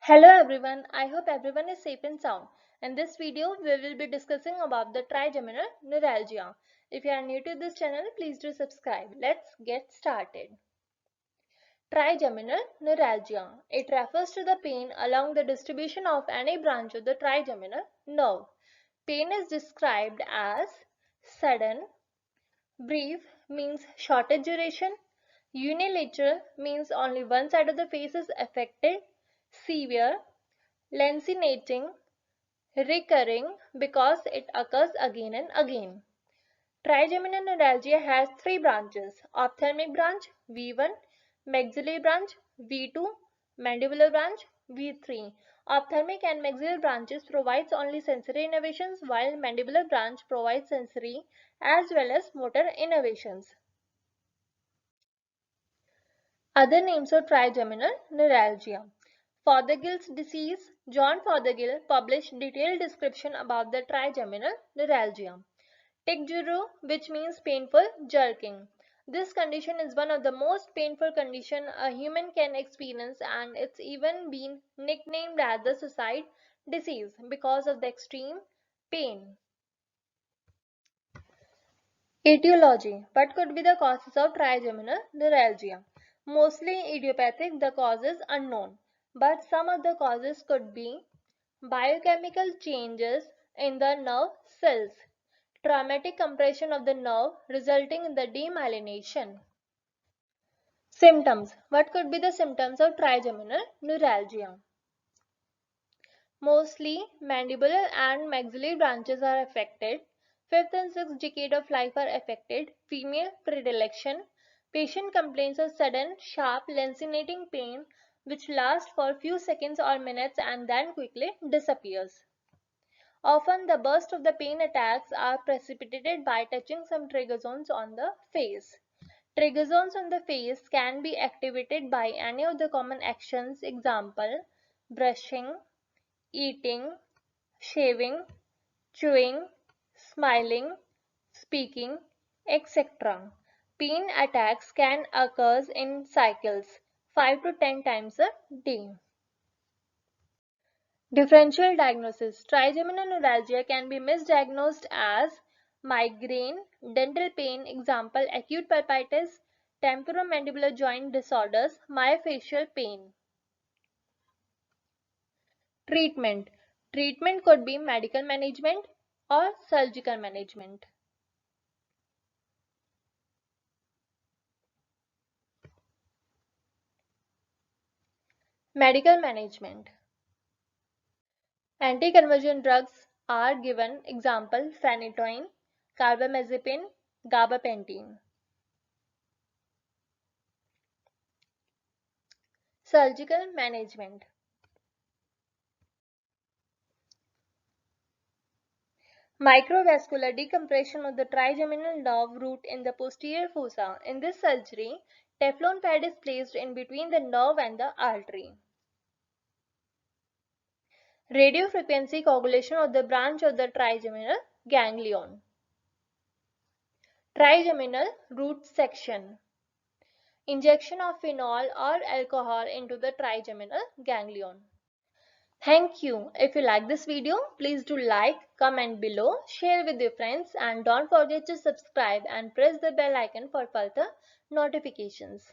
Hello everyone, I hope everyone is safe and sound. In this video, we will be discussing about the trigeminal neuralgia. If you are new to this channel, please do subscribe. Let's get started. Trigeminal neuralgia. It refers to the pain along the distribution of any branch of the trigeminal nerve. Pain is described as sudden, brief means shorter duration, unilateral means only one side of the face is affected, severe, lancinating, recurring because it occurs again and again. Trigeminal neuralgia has three branches: ophthalmic branch V1, maxillary branch V2, mandibular branch V3. Ophthalmic and maxillary branches provides only sensory innervations, while mandibular branch provides sensory as well as motor innervations. Other names of trigeminal neuralgia. Fothergill's disease. John Fothergill published detailed description about the trigeminal neuralgia. Tic-Juru, which means painful jerking. This condition is one of the most painful conditions a human can experience, and it's even been nicknamed as the suicide disease because of the extreme pain. Etiology. What could be the causes of trigeminal neuralgia? Mostly idiopathic, the cause is unknown, but some of the causes could be biochemical changes in the nerve cells, traumatic compression of the nerve resulting in the demyelination. Symptoms. What could be the symptoms of trigeminal neuralgia? Mostly mandibular and maxillary branches are affected. Fifth and sixth decade of life are affected. Female predilection. Patient complains of sudden, sharp, lancinating pain which lasts for a few seconds or minutes and then quickly disappears. Often the burst of the pain attacks are precipitated by touching some trigger zones on the face. Trigger zones on the face can be activated by any of the common actions, example, brushing, eating, shaving, chewing, smiling, speaking, etc. Pain attacks can occur in cycles 5 to 10 times a day. Differential diagnosis. Trigeminal neuralgia can be misdiagnosed as migraine, dental pain, example acute pulpitis, temporomandibular joint disorders, myofascial pain. Treatment. Treatment could be medical management or surgical management. Medical management. Anticonvulsant drugs are given, example phenytoin, carbamazepine, gabapentin. Surgical management. Microvascular decompression of the trigeminal nerve root in the posterior fossa. In this surgery, Teflon pad is placed in between the nerve and the artery. Radiofrequency coagulation of the branch of the trigeminal ganglion. Trigeminal root section. Injection of phenol or alcohol into the trigeminal ganglion. Thank you. If you like this video, please do like, comment below, share with your friends, and don't forget to subscribe and press the bell icon for further notifications.